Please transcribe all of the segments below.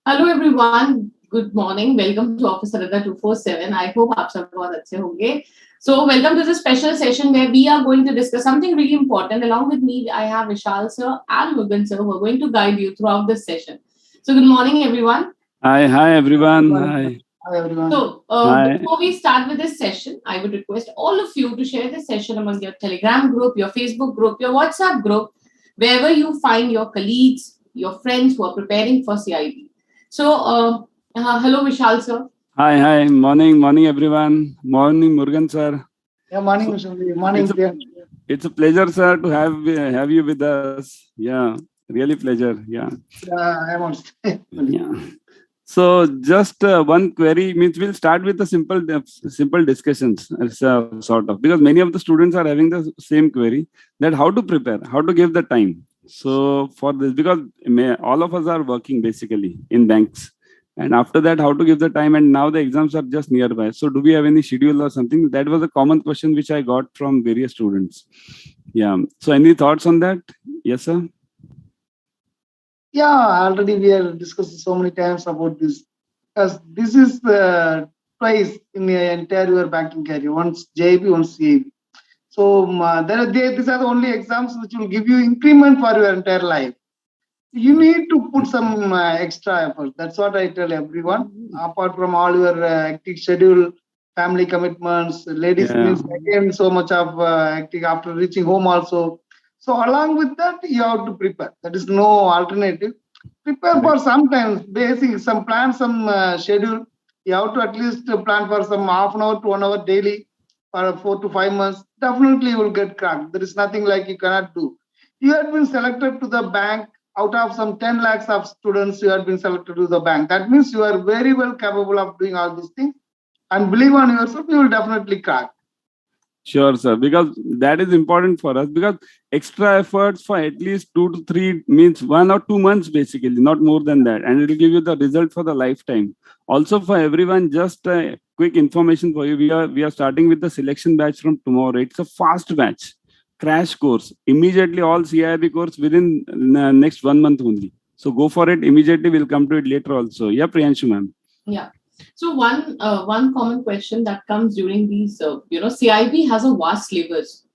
Hello everyone. Good morning. Welcome to Office Adda 247. I hope आप सब बहुत अच्छे होंगे. So welcome to this special session where we are going to discuss something really important. Along with me, I have Vishal sir and Mugan sir who are going to guide you throughout this session. So good morning everyone. Hi everyone. Hi everyone. So Hi. before we start with this session, I would request all of you to share this session among your Telegram group, your Facebook group, your WhatsApp group, wherever you find your colleagues, your friends who are preparing for CIB. So, hello Vishal sir. Hi. Morning everyone. Morning Murugan sir. Yeah, morning, Vishal. Morning. It's a pleasure, sir, to have you with us. Yeah, really pleasure. Yeah. I'm on. Yeah. So just one query means we'll start with the simple discussions, sort of, because many of the students are having the same query that how to prepare, how to give the time. So for this, because all of us are working basically in banks, and after that, how to give the time, and now the exams are just nearby. So do we have any schedule or something? That was a common question which I got from various students. Yeah. So any thoughts on that? Yes, sir. Yeah, already we have discussed so many times about this, because this is twice in the entire your banking career. Once JAIIB, once CAIIB. So these are the only exams which will give you increment for your entire life. You need to put some extra effort. That's what I tell everyone. Apart from all your hectic schedule, family commitments, ladies means again so much of hectic after reaching home also. So along with that, you have to prepare. There is no alternative. Prepare for sometimes basic, some plan, some schedule. You have to at least plan for some half an hour to 1 hour daily for 4 to 5 months. Definitely you will get cracked. There is nothing like you cannot do. You have been selected to the bank out of some 10 lakhs of students. You have been selected to the bank. That means you are very well capable of doing all these things, and believe on yourself, you will definitely crack. Sure, sir, because that is important for us, because extra efforts for at least 2 to 3 means 1 or 2 months, basically, not more than that. And it will give you the result for the lifetime. Also for everyone, just quick information for you. We are starting with the selection batch from tomorrow. It's a fast batch, crash course. Immediately all CIB course within next 1 month only. So go for it immediately. We'll come to it later also. Yeah, Priyanshu ma'am. Yeah. So one common question that comes during these, CIB has a vast syllabus,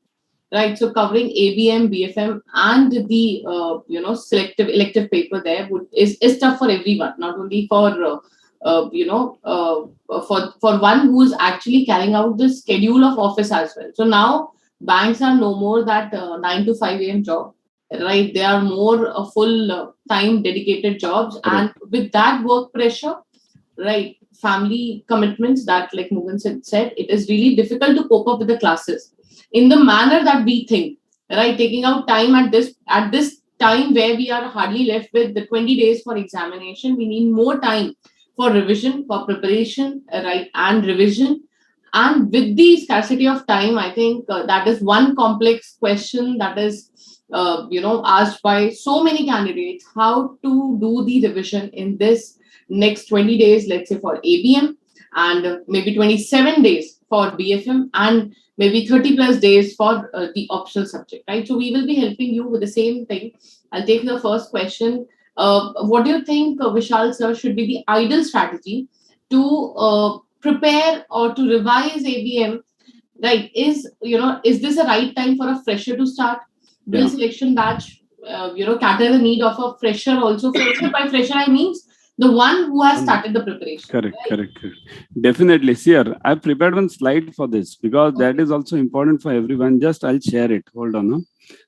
right? So covering ABM, BFM, and the selective elective paper there is tough for everyone, not only for for one who's actually carrying out the schedule of office as well. So now banks are no more that 9 to 5 a.m. job, right? They are more full time dedicated jobs, and with that work pressure, right, family commitments that, like Mugan said, it is really difficult to cope up with the classes in the manner that we think, right? Taking out time at this time where we are hardly left with the 20 days for examination, we need more time for revision, for preparation, right, and revision. And with the scarcity of time, I think that is one complex question that is asked by so many candidates, how to do the revision in this next 20 days, let's say for ABM, and maybe 27 days for BFM, and maybe 30 plus days for the optional subject, right? So we will be helping you with the same thing. I'll take the first question. What do you think, Vishal sir, should be the ideal strategy to prepare or to revise ABM, right? Is this a right time for a fresher to start? Will selection batch cater the need of a fresher also? By fresher I means the one who has started the preparation. Correct. Definitely. See here, I prepared one slide for this because that is also important for everyone. Just I'll share it. Hold on. Huh?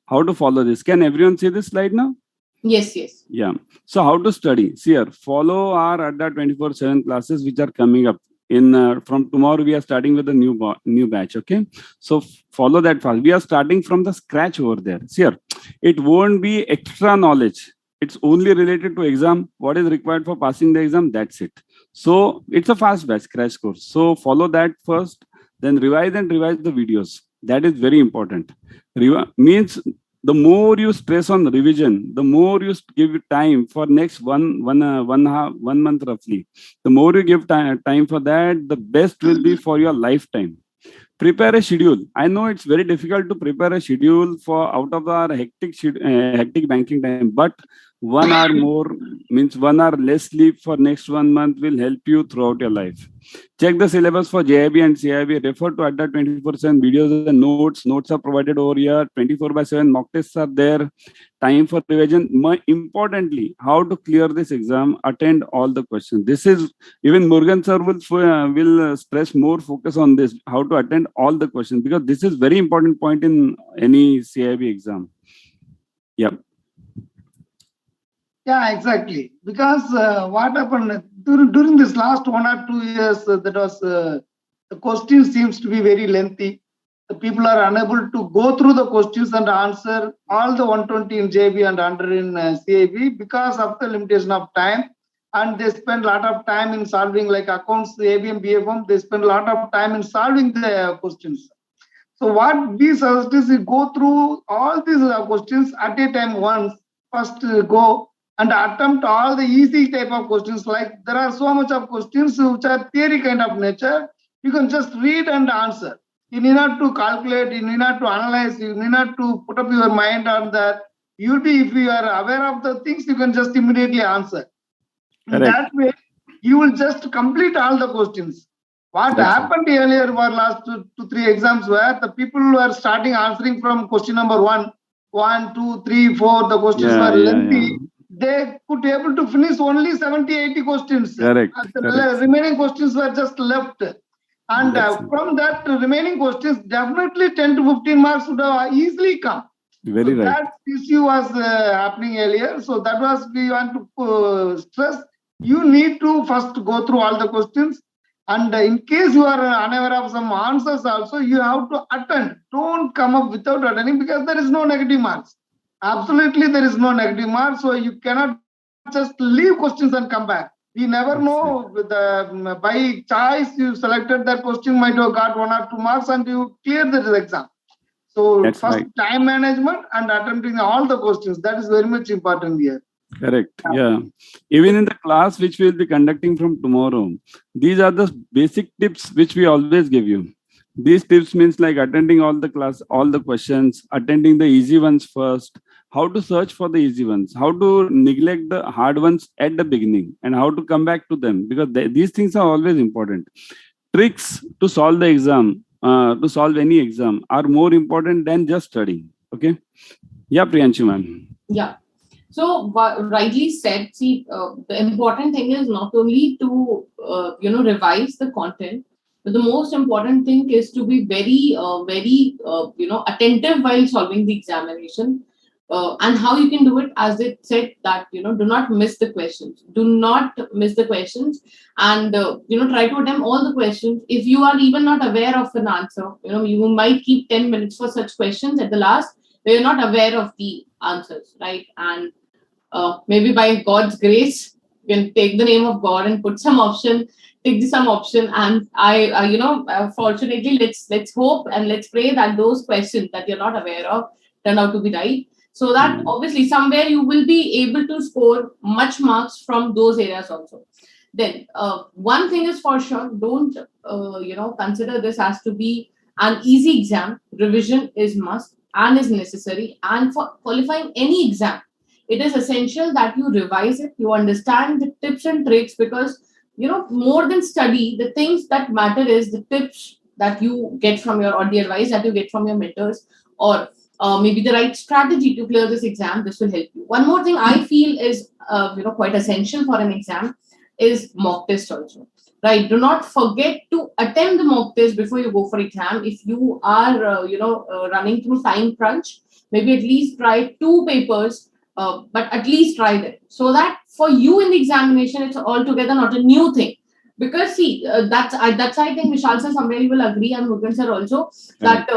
How to follow this? Can everyone see this slide now? Yes. Yeah. So how to study? See here, follow our Adda 24/7 classes which are coming up. From tomorrow we are starting with a new batch. Okay. So follow that fast. We are starting from the scratch over there. See here, it won't be extra knowledge. It's only related to exam. What is required for passing the exam? That's it. So it's a fast batch crash course. So follow that first, then revise the videos. That is very important. Means the more you stress on revision, the more you give time for next one month roughly. The more you give time for that, the best will be for your lifetime. Prepare a schedule. I know it's very difficult to prepare a schedule for out of our hectic banking time, but 1 hour more means 1 hour less sleep for next 1 month will help you throughout your life. Check the syllabus for JAIIB and CAIIB. Refer to Adda 24/7 videos and notes. Notes are provided over here. 24/7 mock tests are there. Time for revision. More importantly, how to clear this exam. Attend all the questions. This is even Murugan sir will stress more focus on this. How to attend all the questions, because this is very important point in any CAIIB exam. Yeah. Yeah, exactly. Because what happened during this last 1 or 2 years, that was the question seems to be very lengthy. The people are unable to go through the questions and answer all the 120 in JB and 100 in CAB because of the limitation of time. And they spend a lot of time in solving, like accounts, ABM, BFM, they spend a lot of time in solving the questions. So what we suggest is you go through all these questions at a time once. First go and attempt all the easy type of questions. Like there are so much of questions which are theory kind of nature. You can just read and answer. You need not to calculate, you need not to analyze, you need not to put up your mind on that. You'll be, if you are aware of the things, you can just immediately answer. In that way, you will just complete all the questions. What happened earlier were last 2-3 exams where the people were starting answering from question number 1, 2, 3, 4, the questions were lengthy. They could able to finish only 70-80 questions. Correct. The remaining questions were just left. And from that remaining questions, definitely 10 to 15 marks would have easily come. Very right. That issue was happening earlier. So that was, we want to stress, you need to first go through all the questions. And in case you are unaware of some answers also, you have to attend. Don't come up without attending, because there is no negative marks. Absolutely, there is no negative marks. So you cannot just leave questions and come back. We never know. With by choice, you selected that question, might have got 1 or 2 marks and you cleared the exam. So first, time management and attempting all the questions. That is very much important here. Correct. Yeah. Even in the class which we will be conducting from tomorrow, these are the basic tips which we always give you. These tips means like attending all the class, all the questions, attending the easy ones first, how to search for the easy ones, how to neglect the hard ones at the beginning, and how to come back to them, because these things are always important. Tricks to solve the exam, to solve any exam, are more important than just studying. Okay. Yeah, Priyanshu ma'am. Yeah. So rightly said. See, the important thing is not only to revise the content, but the most important thing is to be very attentive while solving the examination. And how you can do it, as it said, that do not miss the questions. Do not miss the questions, and try to attempt all the questions. If you are even not aware of an answer, you might keep 10 minutes for such questions at the last where you're not aware of the answers, right? And maybe by God's grace, you can take the name of God and put some option, take some option, and fortunately, let's hope and let's pray that those questions that you're not aware of turn out to be right. So that obviously somewhere you will be able to score much marks from those areas also. Then one thing is for sure, don't consider this as to be an easy exam. Revision is must and is necessary. And for qualifying any exam, it is essential that you revise it, you understand the tips and tricks, because more than study, the things that matter is the tips that you get from or the advice that you get from your mentors, or maybe the right strategy to clear this exam. This will help you. One more thing I feel is quite essential for an exam is mock test also. Right? Do not forget to attempt the mock test before you go for exam. If you are running through time crunch, maybe at least try 2 papers, but at least try them, so that for you in the examination it's altogether not a new thing. Because see, that's I think Vishal sir somewhere you will agree, and Murugan sir also, that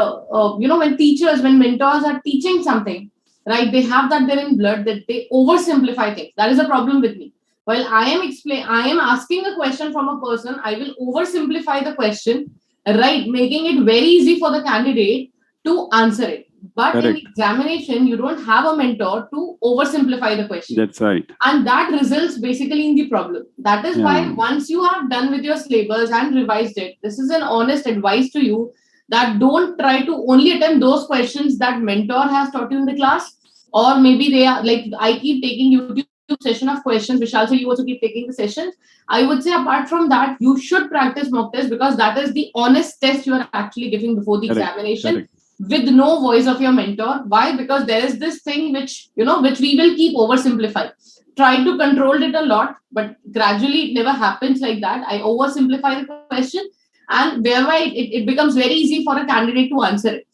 when mentors are teaching something, right, they have that there in blood, that they oversimplify things. That is a problem with me. While I am asking a question from a person, I will oversimplify the question, right, making it very easy for the candidate to answer it. But in examination, you don't have a mentor to oversimplify the question. That's right. And that results basically in the problem. That is why once you have done with your syllabus and revised it, this is an honest advice to you, that don't try to only attempt those questions that mentor has taught you in the class. or maybe they are like, I keep taking YouTube session of questions. Vishal, so you also keep taking the sessions. I would say apart from that, you should practice mock test, because that is the honest test you are actually giving before the Correct. examination. Correct. With no voice of your mentor. Why? Because there is this thing which, which we will keep oversimplifying. Try to control it a lot, but gradually it never happens like that. I oversimplify the question, and thereby it becomes very easy for a candidate to answer it.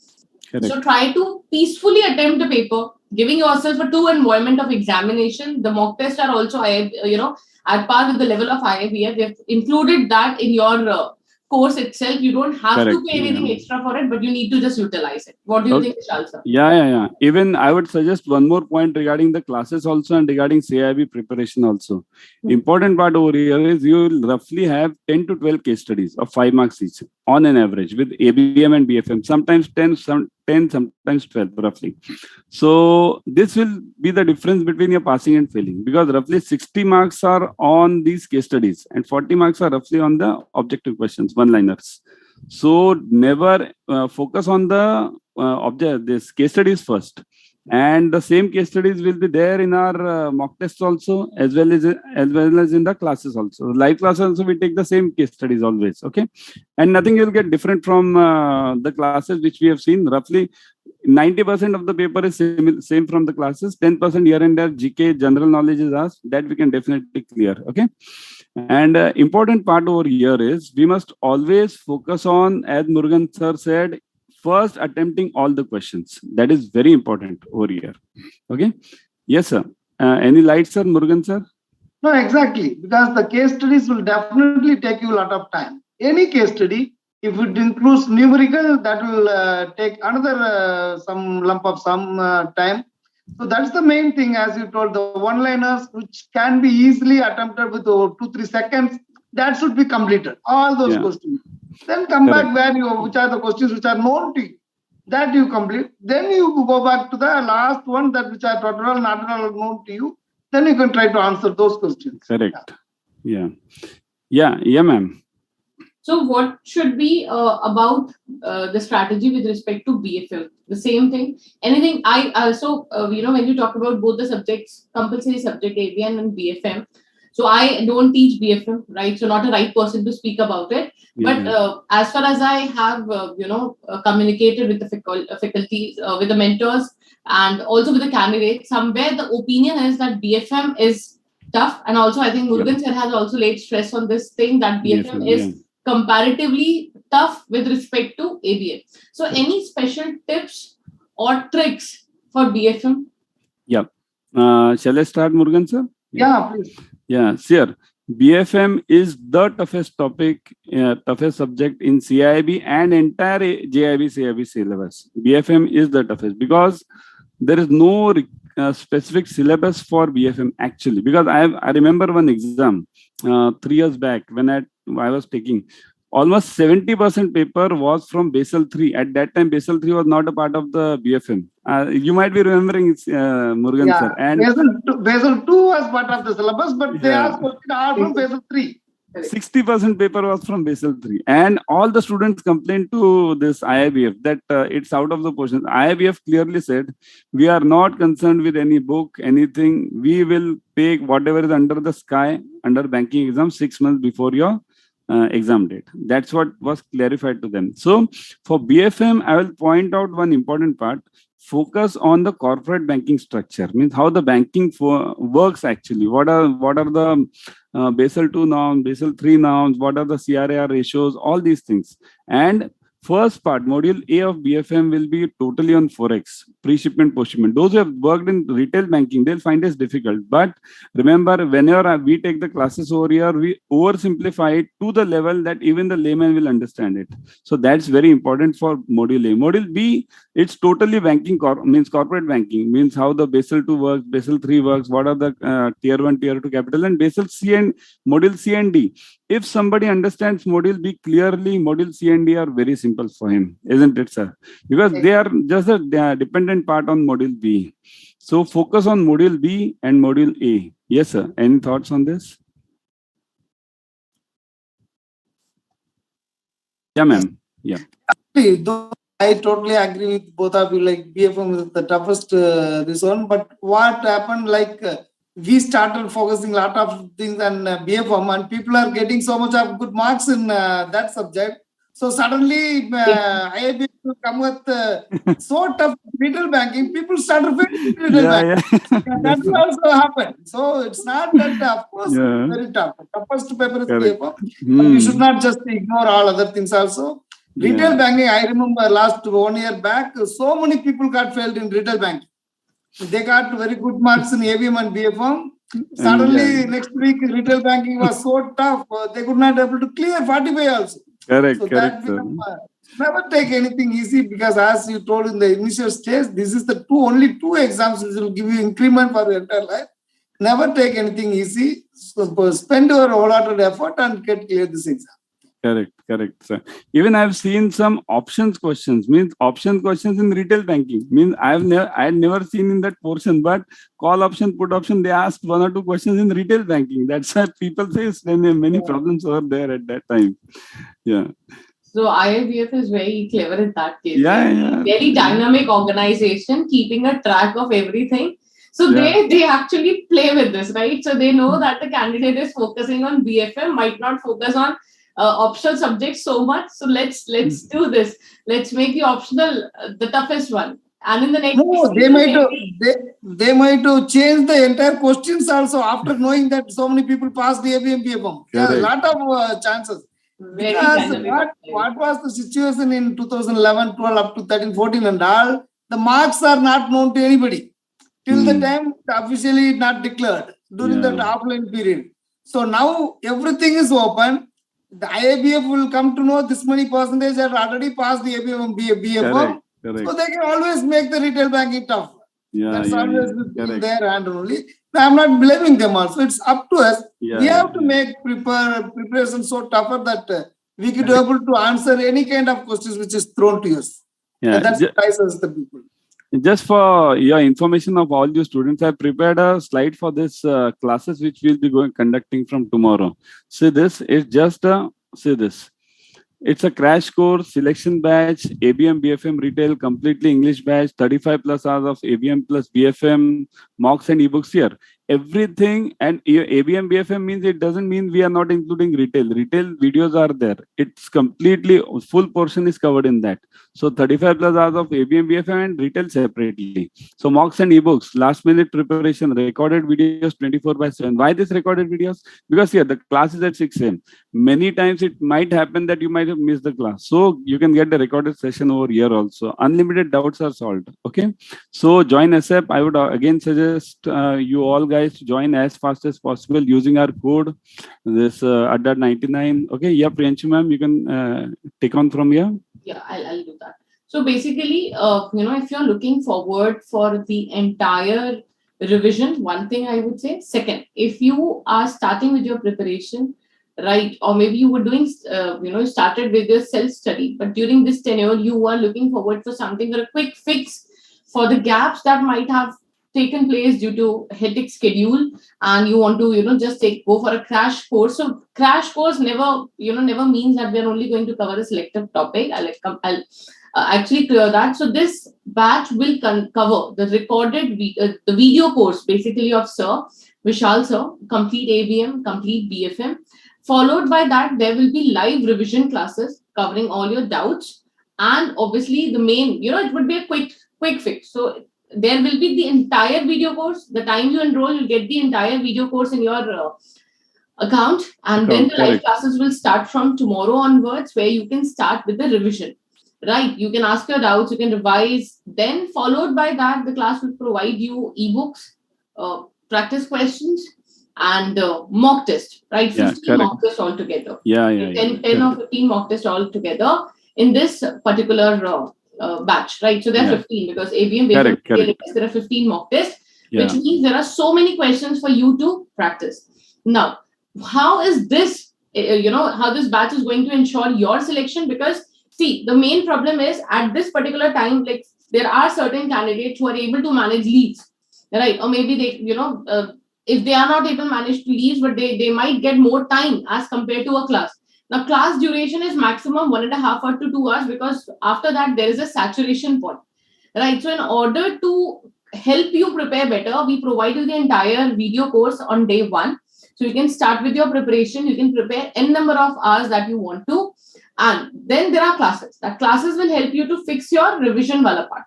Correct. So try to peacefully attempt the paper, giving yourself a true environment of examination. The mock tests are also, at par with the level of IIB. We have included that in your course itself. You don't have Correct. to pay anything extra for it, but you need to just utilize it. What do you think, Vishal sir? Yeah. Even I would suggest one more point regarding the classes also, and regarding CAIIB preparation also. Important part over here is you will roughly have 10 to 12 case studies of 5 marks each on an average with ABM and BFM, sometimes 10, sometimes 12 roughly. So this will be the difference between your passing and failing, because roughly 60 marks are on these case studies and 40 marks are roughly on the objective questions, one-liners. So never focus on the this case studies first, and the same case studies will be there in our mock tests also, as well as in the classes also. Live classes also we take the same case studies always, okay, and nothing will get different from the classes which we have seen. Roughly 90% of the paper is same from the classes. 10% here and there GK general knowledge is asked, that we can definitely clear, okay. And important part over here is we must always focus on, as Murugan sir said, first attempting all the questions. That is very important over here. Okay. Yes, sir. Any light, sir, Murugan sir? No, exactly. Because the case studies will definitely take you a lot of time. Any case study, if it includes numerical, that will take another some lump of some time. So that's the main thing, as you told, the one-liners, which can be easily attempted with 2-3 seconds, that should be completed. All those questions. Then come back where which are the questions which are known to you. That you complete. Then you go back to the last one, that which are total not at all known to you. Then you can try to answer those questions. Correct. Yeah, ma'am. So what should be about the strategy with respect to BFM? The same thing. Anything I also, when you talk about both the subjects, compulsory subject ABN and BFM. So I don't teach BFM, right? So not a right person to speak about it. But as far as I have, communicated with the faculty, with the mentors, and also with the candidates, somewhere the opinion is that BFM is tough. And also I think Murugan sir has also laid stress on this thing, that BFM is comparatively tough with respect to ABM. So any special tips or tricks for BFM? Yeah. Shall I start, Murugan sir? Yeah, please. Yeah, sure. BFM is the toughest topic, toughest subject in CAIIB and entire JAIIB CAIIB syllabus. BFM is the toughest because there is no specific syllabus for BFM actually. Because I remember one exam 3 years back when I was taking. Almost 70% paper was from Basel 3. At that time, Basel 3 was not a part of the BFM. You might be remembering, Murugan sir. And Basel 2 was part of the syllabus, but they asked all from Basel 3. 60% paper was from Basel 3. And all the students complained to this IIBF that it's out of the portion. IIBF clearly said, we are not concerned with any book, anything. We will pay whatever is under the sky, under banking exam 6 months before your exam date. That's what was clarified to them. So for BFM, I will point out one important part. Focus on the corporate banking structure, means how the banking works actually. What are the Basel 2 norms, Basel 3 norms, what are the CRAR ratios, all these things. And first part, module A of BFM will be totally on Forex, pre-shipment, post-shipment. Those who have worked in retail banking, they'll find this difficult. But remember, whenever we take the classes over here, we oversimplify it to the level that even the layman will understand it. So that's very important for module A. Module B, it's totally banking, means corporate banking, means how the Basel 2 works, Basel 3 works, what are the tier 1, tier 2 capital, and Basel C and module C and D. If somebody understands module B clearly, module C and D are very simple for him, isn't it, sir? Because they are just a dependent part on module B. So focus on module B and module A. Yes, sir. Any thoughts on this? Yeah, ma'am. Yeah. Those I totally agree with both of you. Like BFM is the toughest this one, but what happened? We started focusing a lot of things on BFM, and people are getting so much of good marks in that subject. So suddenly, IIB will come with so tough retail banking. People started failing retail banking. Yeah. That will also happen. So it's not that, of course, Yeah. it's very tough. The toughest paper is Correct. BFM, but we should not just ignore all other things also. Retail Yeah. banking, I remember last 1 year back, so many people got failed in retail banking. They got very good marks in ABM and BFM. Suddenly, next week, retail banking was so tough, they could not able to clear 45 also. Correct. So Correct. that become, never take anything easy, because as you told in the initial stage, this is the only two exams which will give you increment for your entire life. Never take anything easy. So spend your wholehearted effort and get clear this exam. Correct, sir. Even I've seen some options questions, means option questions in retail banking. Means I had never seen in that portion, but call option, put option, they asked 1 or 2 questions in retail banking. That's why people face many problems over there at that time. Yeah. So IIBF is very clever in that case. Yeah. Very dynamic organization, keeping a track of everything. So they actually play with this, right? So they know that the candidate is focusing on BFM, might not focus on optional subjects so much. So let's do this. Let's make the optional the toughest one. And in the next, they might change the entire questions also after knowing that so many people passed the ABM BFM. Yeah, a lot of chances. Because what was the situation in 2011, 12 up to 13, 14 and all, the marks are not known to anybody till the time officially not declared during that offline period. So now everything is open. The IIBF will come to know this many percentage are already passed the ABM and BFM. So they can always make the retail banking tough. That's always in their hand only. I'm not blaming them also. It's up to us. We have to make preparation so tougher that we could be able to answer any kind of questions which is thrown to us. And that's what ties the people. Just for your information of all you students, I prepared a slide for this classes which we'll be conducting from tomorrow. See this, it's just see this. It's a crash course, selection batch, ABM, BFM retail, completely English batch, 35 plus hours of ABM plus BFM, mocks and ebooks here. Everything, and ABM, BFM means it doesn't mean we are not including retail. Retail videos are there. It's completely, full portion is covered in that. So 35 plus hours of ABM, BFM and retail separately. So mocks and ebooks, last minute preparation, recorded videos 24/7. Why this recorded videos? Because here the class is at 6 a.m. Many times it might happen that you might have missed the class. So you can get the recorded session over here also. Unlimited doubts are solved. Okay. So join ASAP. I would again suggest you all guys to join as fast as possible using our code, this Adda 99. Okay. Yeah, Priyanshi ma'am, you can take on from here. Yeah, I'll do that. So basically, if you're looking forward for the entire revision, one thing I would say. Second, if you are starting with your preparation, right, or maybe you were doing, started with your self-study, but during this tenure, you are looking forward for something or a quick fix for the gaps that might have taken place due to hectic schedule, and you want to just go for a crash course. So crash course never means that we're only going to cover a selective topic. I'll actually clear that. So this batch will cover the recorded the video course basically of Sir Vishal Sir, complete ABM, complete BFM. Followed by that, there will be live revision classes covering all your doubts, and obviously the main, it would be a quick fix. So there will be the entire video course. The time you enroll, you'll get the entire video course in your account. And then the live classes will start from tomorrow onwards, where you can start with the revision. Right? You can ask your doubts, you can revise. Then followed by that, the class will provide you ebooks, practice questions, and mock test. Right? 15 mock tests altogether. 10 or 15 mock tests altogether in this particular batch, right? So there are 15 because ABM, there are 15 mock tests, which means there are so many questions for you to practice. Now, how is this, how this batch is going to ensure your selection? Because see, the main problem is at this particular time, like there are certain candidates who are able to manage leaves, right? Or maybe they, if they are not able to manage leaves, but they might get more time as compared to a class. Now, class duration is maximum 1.5 or to 2 hours, because after that there is a saturation point, right? So in order to help you prepare better, we provide you the entire video course on day one. So you can start with your preparation. You can prepare n number of hours that you want to, and then there are classes. That classes will help you to fix your revision wala part.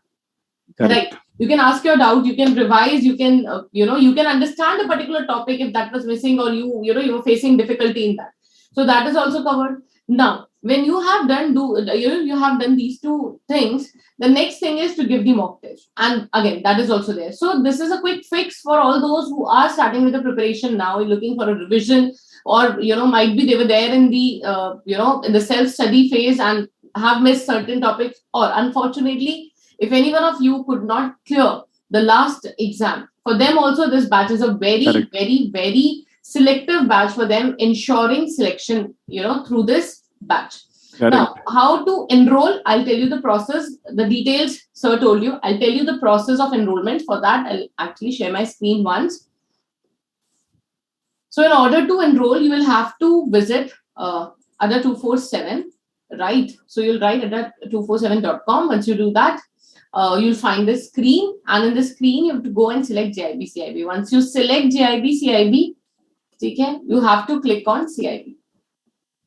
Correct. Right? You can ask your doubt. You can revise. You can you can understand a particular topic if that was missing, or you were facing difficulty in that. So that is also covered. Now, when you have done you have done these two things, the next thing is to give the mock test, and again that is also there. So this is a quick fix for all those who are starting with the preparation now, looking for a revision, or might be they were there in the in the self study phase and have missed certain topics, or unfortunately, if any one of you could not clear the last exam, for them also this batch is a very, Correct. very, very selective batch for them, ensuring selection, through this batch. Correct. Now, how to enroll? I'll tell you the process. The details sir told you. I'll tell you the process of enrollment. For that, I'll actually share my screen once. So in order to enroll, you will have to visit Adda 247, right? So you'll write adda247.com. Once you do that, you'll find the screen, and in the screen, you have to go and select JAIIB CAIIB. Once you select JAIIB CAIIB, okay, you have to click on CAIIB.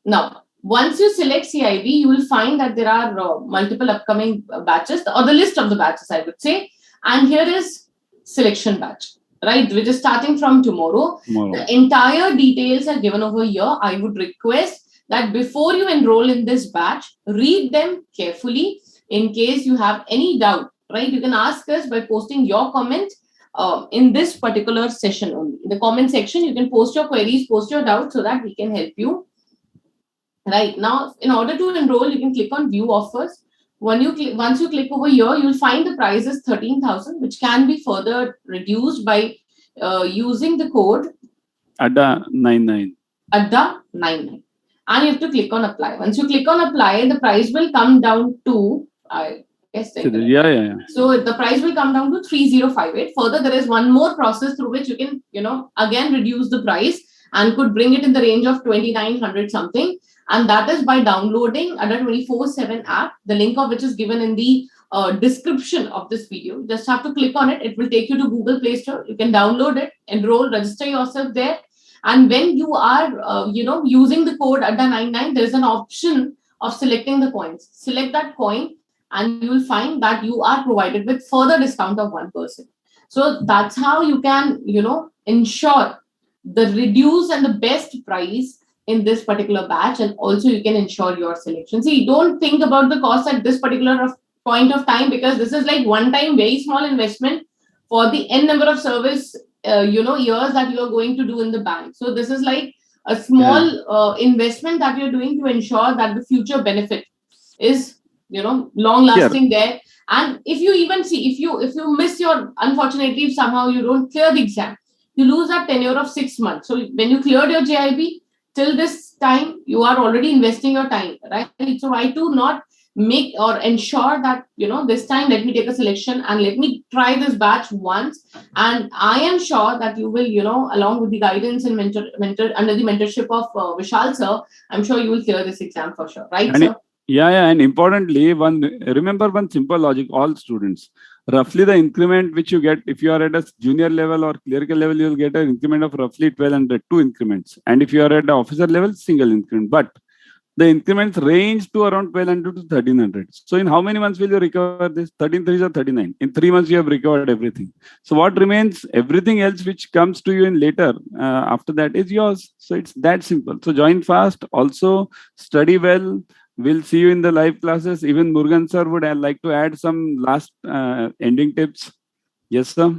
Now, once you select CAIIB, you will find that there are multiple upcoming batches, or the list of the batches, I would say. And here is selection batch, right, which is starting from tomorrow. The entire details are given over here. I would request that before you enroll in this batch, read them carefully. In case you have any doubt, right, you can ask us by posting your comment in this particular session only. In the comment section, you can post your queries, post your doubts, so that we can help you. Right now, in order to enroll, you can click on view offers. Once you click over here, you'll find the price is 13,000, which can be further reduced by using the code Adda 99. Adda 99. And you have to click on apply. Once you click on apply, the price will come down to, I guess. Yeah. So the price will come down to 3058. Further, there is one more process through which you can, again reduce the price and could bring it in the range of 2,900 something. And that is by downloading Adda 24/7 app, the link of which is given in the description of this video. Just have to click on it. It will take you to Google Play Store. You can download it, enroll, register yourself there. And when you are, using the code Adda99, there is an option of selecting the coins. Select that coin, and you will find that you are provided with further discount of 1%. So that's how you can, ensure the reduced and the best price in this particular batch, and also you can ensure your selection. See, don't think about the cost at this particular point of time, because this is like one time very small investment for the n number of service years that you are going to do in the bank. So this is like a small investment that you're doing to ensure that the future benefit is long lasting there. And if you even see, if you miss your, unfortunately, if somehow you don't clear the exam, you lose that tenure of 6 months. So when you cleared your JAIIB, till this time, you are already investing your time, right? So why to not make or ensure that, this time let me take a selection and let me try this batch once. And I am sure that you will, along with the guidance and mentor under the mentorship of Vishal sir, I'm sure you will clear this exam for sure, right, sir? And importantly, remember one simple logic, all students. Roughly the increment which you get, if you are at a junior level or clerical level, you will get an increment of roughly 1,200, 2 increments. And if you are at the officer level, single increment. But the increments range to around 1,200 to 1,300. So in how many months will you recover this? 13 3s or 39. In 3 months, you have recovered everything. So what remains? Everything else which comes to you in later, after that is yours. So it's that simple. So join fast. Also study well. We'll see you in the live classes. Even Murugan sir would like to add some last ending tips. Yes, sir?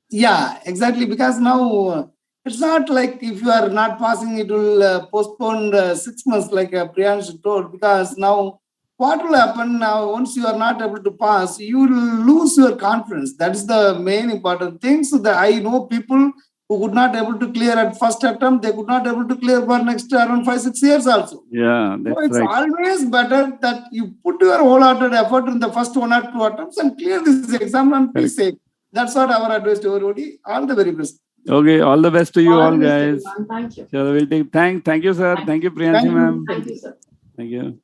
Yeah, exactly. Because now it's not like if you are not passing, it will postpone 6 months, like Priyansh told. Because now what will happen now, once you are not able to pass, you will lose your confidence. That is the main important thing. So that I know people who could not able to clear at first attempt, they could not able to clear for next around 5-6 years also. Yeah, that's so it's right. always better that you put your wholehearted effort in the first 1 or 2 attempts and clear this exam and be safe. That's what our advice to everybody. All the very best. Okay, all the best to you all, the best, guys. everyone. Thank you. So we'll take thank you, sir. Thank you, Priyanshi, ma'am. Thank you, sir. Thank you.